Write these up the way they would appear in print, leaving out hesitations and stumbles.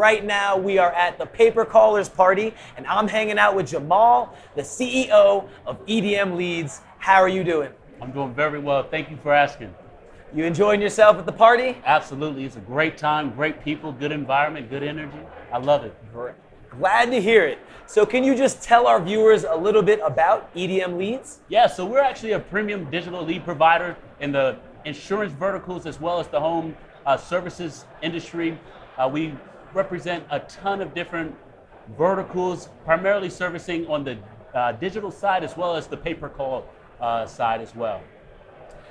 right now we are at the Paper Callers Party, and I'm hanging out with Jamal, the CEO of EDM Leads. How are you doing? I'm doing very well. Thank you for asking. You enjoying yourself at the party? Absolutely. It's a great time, great people, good environment, good energy. I love it. Great. Glad to hear it. So can you just tell our viewers a little bit about EDM Leads? Yeah, so we're actually a premium digital lead provider in the insurance verticals as well as the home services industry. We represent a ton of different verticals, primarily servicing on the digital side as well as the pay per call side as well.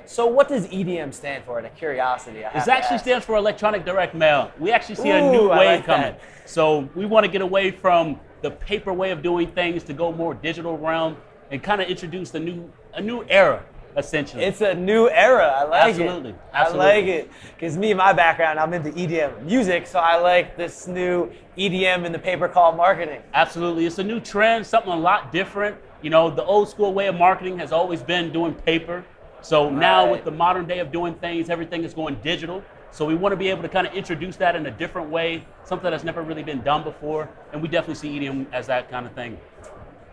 So what does EDM stand for, out of curiosity? It actually stands for electronic direct mail. We actually see a new wave coming. So we want to get away from the paper way of doing things to go more digital realm and kind of introduce a new era, essentially. It's a new era. I like Absolutely. it. Absolutely. I like it. Because me, my background, I'm into EDM music, so I like this new EDM in the pay per call marketing. Absolutely. It's a new trend, something a lot different. You know, the old school way of marketing has always been doing paper. So now with the modern day of doing things, everything is going digital. So we want to be able to kind of introduce that in a different way, something that's never really been done before. And we definitely see EDM as that kind of thing.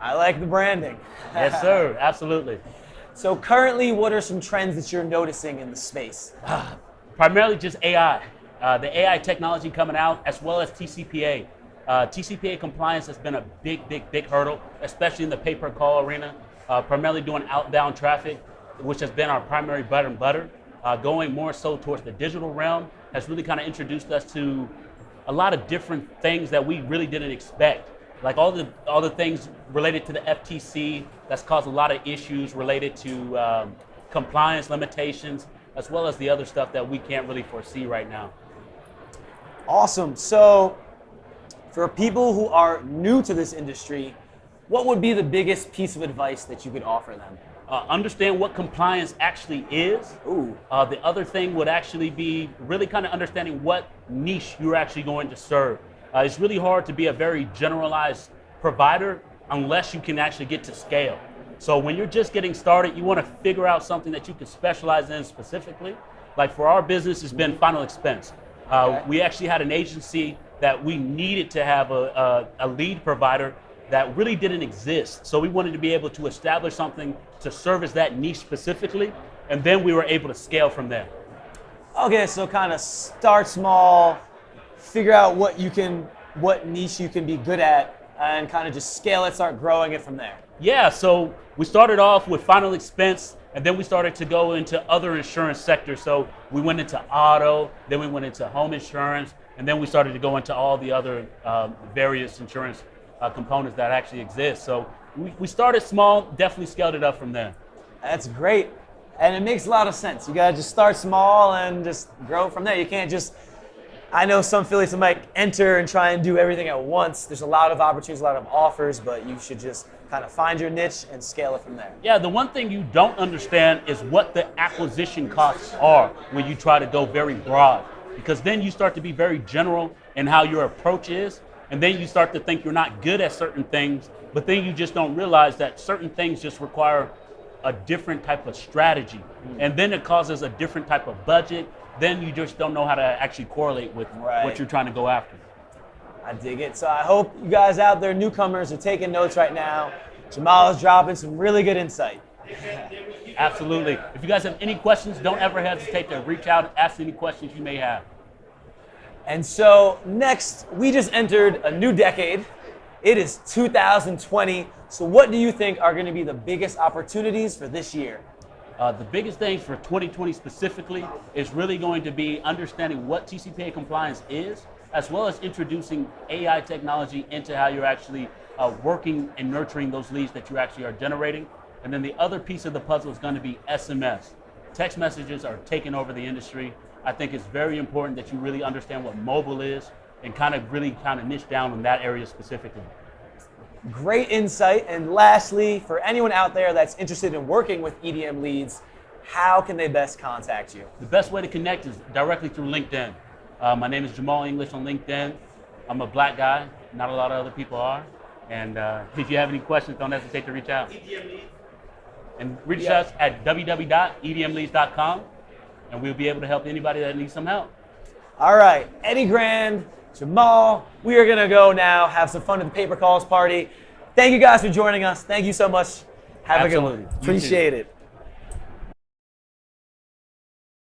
I like the branding. Yes, sir. Absolutely. So currently, what are some trends that you're noticing in the space? Primarily just AI. The AI technology coming out, as well as TCPA. TCPA compliance has been a big hurdle, especially in the pay-per-call arena, primarily doing outbound traffic, which has been our primary bread and butter. Going more so towards the digital realm has really kind of introduced us to a lot of different things that we really didn't expect. Like all the things related to the FTC, that's caused a lot of issues related to compliance limitations, as well as the other stuff that we can't really foresee right now. Awesome. So for people who are new to this industry, what would be the biggest piece of advice that you could offer them? Understand what compliance actually is. The other thing would actually be really kind of understanding what niche you're actually going to serve. It's really hard to be a very generalized provider unless you can actually get to scale. So when you're just getting started, you want to figure out something that you can specialize in specifically. Like for our business, it's been final expense. We actually had an agency that we needed to have a lead provider that really didn't exist. So we wanted to be able to establish something to service that niche specifically, and then we were able to scale from there. Okay, so kind of start small, figure out what niche you can be good at, and kind of just scale it, start growing it from there. Yeah, so we started off with final expense, and then we started to go into other insurance sectors. So we went into auto, then we went into home insurance, and then we started to go into all the other various insurance components that actually exist. So we started small, definitely scaled it up from there. That's great. And it makes a lot of sense. You gotta just start small and just grow from there. You can't just, I know some affiliates might enter and try and do everything at once. There's a lot of opportunities, a lot of offers, but you should just kind of find your niche and scale it from there. Yeah, the one thing you don't understand is what the acquisition costs are when you try to go very broad, because then you start to be very general in how your approach is. And then you start to think you're not good at certain things, but then you just don't realize that certain things just require a different type of strategy. And then it causes a different type of budget. Then you just don't know how to actually correlate with what you're trying to go after. I dig it. So I hope you guys out there, newcomers, are taking notes right now. Jamal is dropping some really good insight. Absolutely. If you guys have any questions, don't ever hesitate to reach out and ask any questions you may have. And so next, we just entered a new decade. It is 2020. So what do you think are going to be the biggest opportunities for this year? The biggest thing for 2020 specifically is really going to be understanding what TCPA compliance is, as well as introducing AI technology into how you're actually working and nurturing those leads that you actually are generating. And then the other piece of the puzzle is going to be SMS. Text messages are taking over the industry. I think it's very important that you really understand what mobile is and really niche down in that area specifically. Great insight. And lastly, for anyone out there that's interested in working with EDM Leads, how can they best contact you? The best way to connect is directly through LinkedIn. My name is Jamal English on LinkedIn. I'm a black guy, not a lot of other people are. And if you have any questions, don't hesitate to reach out. And reach us at www.edmleads.com, and we'll be able to help anybody that needs some help. All right, Eddie Grand, Jamal. We are gonna go now have some fun at the paper calls party. Thank you guys for joining us. Thank you so much. Have a good one. Absolutely. You too. Appreciate it.